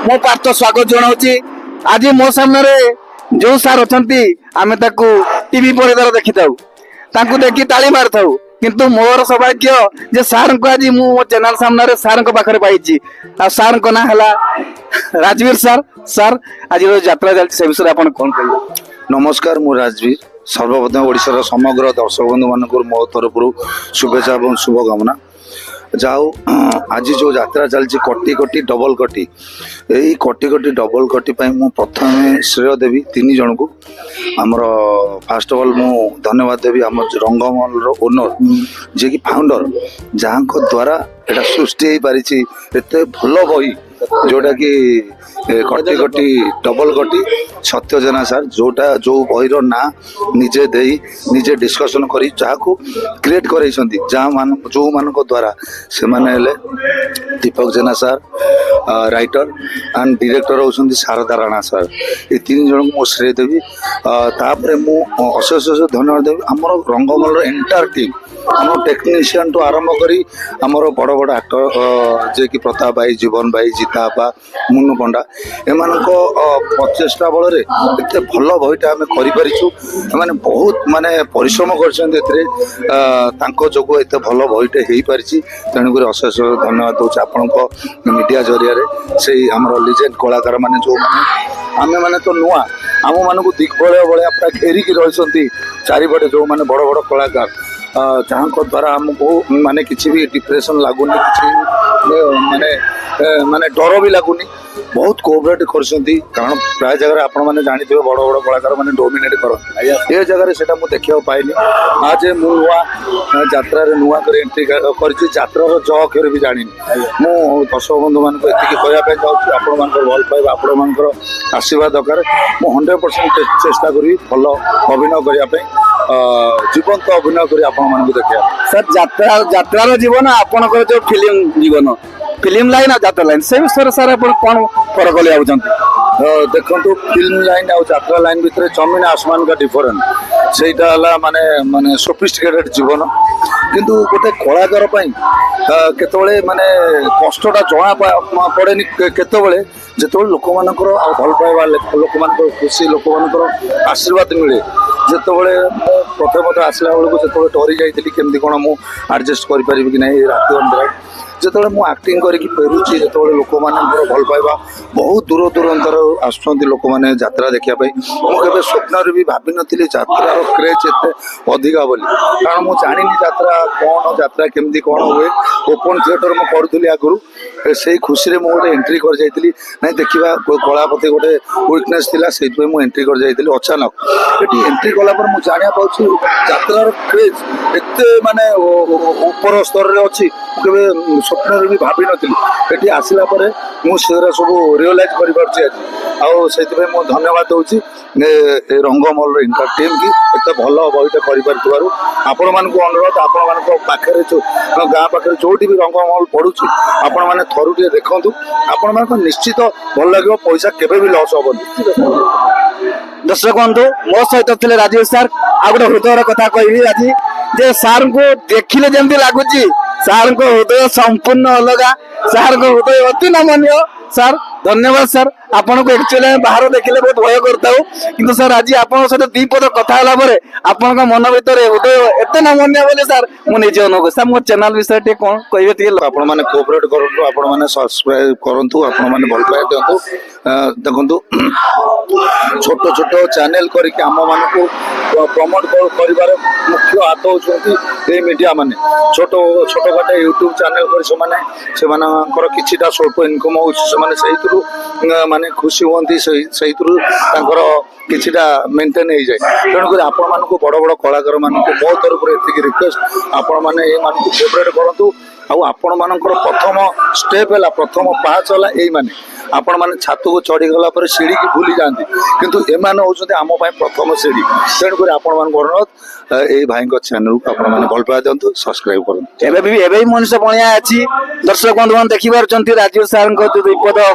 मो पार्थ स्वागत जनाऊँगी। आज मो सामने जो सार अच्छा आम टीवी पर देखी था देखी ताली मारी था किंतु मोर सौभाग्य जे सार को आज मो चैनल सामने सार पाखे पाई सार को ना है राजवीर सार। सार आज यात्रा चलती से विषय आप कौन कह? नमस्कार मु राजवीर सर्वप्रथम ओडिशार समग्र दर्शक बंधु मानक मो तरफ शुभेच्छा और शुभकामना जाओ। आज जो यात्रा चलती कोटी कोटी डबल कोटी यही कोटी कोटी डबल कोटी मु प्रथम श्रेय देवी तीन जन को आमर फास्ट अफ ऑल मु धन्यवाद देवी आम रंगमहल ओनर जे कि फाउंडर जहाँ द्वारा एटा सृष्टि हो पारी एत भल बही जोटा कि कोटी कोटी डबल कोटी सत्य जेना सार जोटा जो बहीर ना निजे दे निजे डिस्कसन करी जहाँ क्रिएट कर जो मान द्वारा से माने दीपक जेना सार राइटर एंड डायरेक्टर होती शारदा राणा सार ये तीन जन को श्रेय देवी। तापर मु अशेष धन्यवाद देवी आमर रंगमहल एंटायर टीम आम टेक्नीशियन टू आरंभ करी आमर बड़ बड़ एक्टर जे कि प्रताप भाई जीवन भाई जीता आपा मुन्नू पंडा एम प्रचेषा बल एत भल बहीटा आम कर बहुत माने परिश्रम कर जो एत भल बहीटे हो पारी तेणुक अशेष धन्यवाद दूसरी आपण मीडिया जरिया से आमर लिजेंड कलाकार मैंने जो आम मैंने तो नुआ आम मान दिग्बलय भाया पूरा घेरिकी रही चारिपटे जो मैंने बड़ बड़ कलाकार जहाँ द्वारा आमको माने किसी भी डिप्रेशन लगुनि कि माने माने डर भी लगुनि बहुत कोऑपरेट करछंती कारण प्राय जगह आपण माने जानिथिबे बड़ बड़ कलाकार माने डोमिनेट करन ए जगह सेटा मु देखियो पाइनी। आज मु नुआ यात्रा रे नुआ कर एंट्री करछि यात्रा रो ज अक्षर भी जानिनी मु दर्शक बंधु मान को एतिकी कहया पे जाउछि आपण मान को भल पाइबा आपण मान को आशीर्वाद दरकार मु 100% चेष्टा करी भल अभिनय करिया पे जीवंत अभिनय करी आपण मान को देखिया। सर यात्रा जीवन आपण जो फिल्म जीवन फिल्म लाइन यात्रा लाइन से विषय सर आप कौन फरक ले देखो फिल्म लाइन और यात्रा लाइन भितर जमीन आसमान का डिफरेंट सेटा माने माने सोफिस्टिकेटेड जीवन किंतु गोटे कलाकार केतबले माने कष्टटा जना पड़ेनि केतबले जो लोक मान भल पाइबा लोक मान खुशी लोक मान आशीर्वाद मिले जितेबाला प्रथम आसला बेलू जो डरी जाइली केमती कौन मु आडजस्ट करें कि ना रात अंधेरा जिते मुझे आक्टिंग करके फेरुची जो लोक मैंने भल पाइबा बहुत दूर दूरांतर आसुँच लोक मैंने यात्रा देखापी मुझे स्वप्न भी भावी नी यात्रार क्रेज एत अधिका बोली कारण मुझे जानी यात्रा कौन यात्रा केमती कौन हुए ओपन थिएटर मुझे करूली आगुरी से खुशी में गोटे एंट्री कर जाइली ना देखा कला प्रति गोटे विकनेस थी से एंट्री कर जाइली अचानक ये एंट्री कलापर मुझे जाना पाऊँ यात्रार क्रेज एत माने ऊपर स्तर में अच्छी केवे स्वप्न भी भावी नी आसला मुझे सब रियलाइज कर धन्यवाद दूसरी रंगमहल इंटर टीम की एत भल बहीटे कर आपण मान अनुरोध आपण पाखे गाँ पाखे जो भी रंगमहल पड़ू आपण मैंने थरू टे देखु आपण मान निश्चित भल लगे पैसा केवे भी लॉस हेनी। दर्शक बंधु मो सहित थे राजीव सार आ गए हृदय कथा कहि आज जे सार को देखिले जमी लगुच सार को हृदय संपूर्ण अलग सार को हृदय अति नमनीय। सर धन्यवाद सर आपन को एक्चुअली बाहर देखिले बहुत भय करता किंतु सर आज आपन सहित दी पद कथा होला परे आपन का मन भीतर हृदय एते नमनीय बोले सर मु निजे अनुभव सर मो चैनल विषय टे कोन कहबे ती आपण माने कोऑपरेट करंतु आपण माने सब्सक्राइब करंतु आपण माने भल पाए दियंतु देखंतु छोट छोट चैनल करके आम मान को प्रमोट कर मुख्य हाथ होती मीडिया माने छोट छोट काटे यूट्यूब चैनल कर से किछिटा स्वल्प इनकम हो माने खुशी हुई से किछिटा मेंटेन हो जाए तेणुक आपण मान बड़ बड़ कलाकार मान मो तरफ एति रिक्वेस्ट आपण मैंने ये मान कोऑपरेट करूँ आपण मान प्रथम स्टेप है प्रथम पाँच है यही माने आपण मैंने छात को चढ़ी गला सीढ़ी की भूली जाती किंतु एमाने होउछन्ते आम प्रथम सीढ़ी तेणुक आपण मान अनुरोध ये भाई चैनल को आपण मैंने भल पाए दिंतु सब्सक्राइब करूँ। एबे मनुष्य बनिया अच्छी दर्शक बंधु मान देखी पार्टी राजीव सार जो विपद